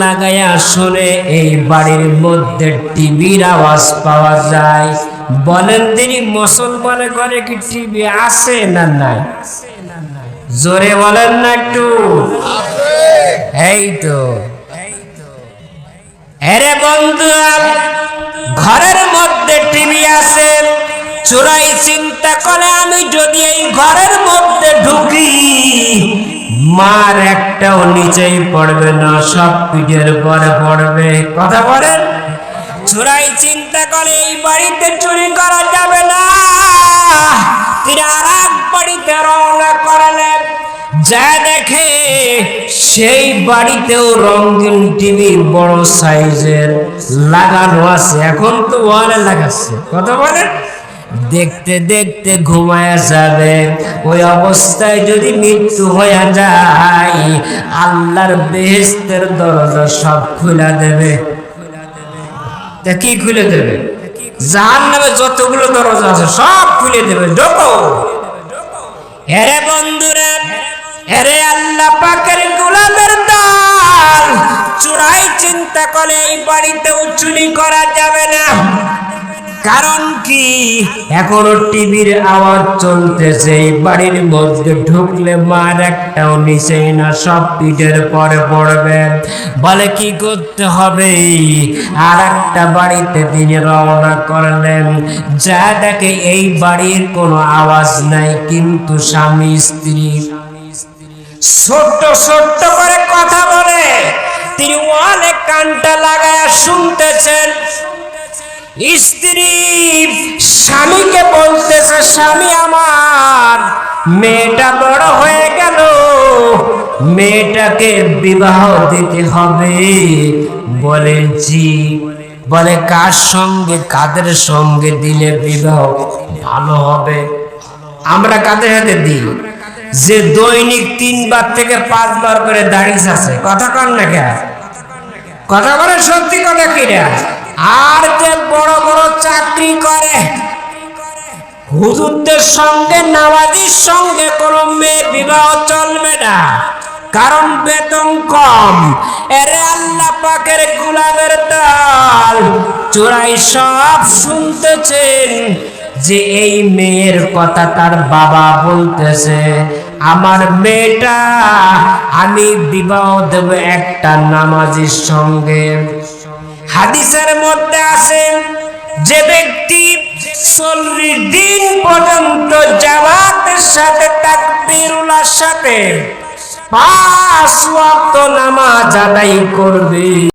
লাগায়া শুনে এই বাড়ির মধ্যে টিভির আওয়াজ পাওয়া যায়। বলেন তিনি মুসলমানের ঘরে কি টিভি আছে না নাই? জোরে বলেন না একটু। এই তো আরে বন্ধুরা, ঘরের মধ্যে টিভি আছে। চোরাই চিন্তা করে আমি যদি এই ঘরের মধ্যে ঢুকি, মার একটাও নিচেই পড়বে না, সব পিঠের পরে পড়বে। কথা বলেন। চোরাই চিন্তা করে এই বাড়িতে চুরি করা যাবে না। তিনি আর এক বাড়িতে রওনা করলেন। যা দেখে সেই বাড়িতেও রঙিন টিভি বড় সাইজের লাগানো আছে। এখন তো ওয়ালে লাগাচ্ছে। কথা বলেন। দেখতে দেখতে ঘুমায়া যাবে। ওই অবস্থায় যদি মৃত্যু হয়ে যায়, আল্লাহর বেহেশতের দরজা সব খুলে দেবে। তা কি খুলে দেবে? জাহান্নামে যতগুলো দরজা আছে সব খুলে দেবে। ঢোকো। এরে বন্ধুরা, এরে আল্লাহ পাকের গোলামের দল, চোরাই চিন্তা করে এই বাড়িতেও চুরি করা যাবে না। কারণ কি? এখনো টিভির আওয়াজ চলতেছে। এই বাড়ির মধ্যে ঢুকলে মার একটাও নিচেই না, সব পিঠের পরে পড়বে। বলে কি করতে হবে? আর একটা বাড়িতে তিনি রওনা করলেন। যা দেখে এই বাড়ির কোনো আওয়াজ নাই, কিন্তু স্বামী স্ত্রী ছোট্ট ছোট্ট করে কথা বলে। তিনি ওয়ালে কানটা লাগায়া শুনতেছেন। স্ত্রী স্বামীকে বলতেছে, স্বামী আমার, মেয়েটা বড় হয়ে গেল, মেয়েটাকে বিবাহ দিতে হবে। বলে জি। বলে কার সঙ্গে, কাদের সঙ্গে দিলে বিবাহ ভালো হবে? আমরা কাদের হাতে দিই? যে দৈনিক 3 বার থেকে 5 বার করে দাড়ি আছে। কথা কন না কে? কথা বলে সত্যি কথা কিরা? আর যে বড় বড় চাকরি করে, হুজুরদের সঙ্গে, নামাজির সঙ্গে কোনো মেয়ে বিবাহ চলবে না, কারণ বেতন কম। এরে আল্লাহ পাকের গোলামের দল, চোরাই সব শুনতেছেন যে এই মেয়ের কথা তার বাবা বলতেছে, আমার মেয়েটা আমি বিবাহ দেব একটা নামাজির সঙ্গে। হাদিসের মধ্যে আছে, যে ব্যক্তি 40 দিন পর্যন্ত জামাতের সাথে তাকবীরুল্লাহর সাথে 5 ওয়াক্ত নামাজ আদায় করবে,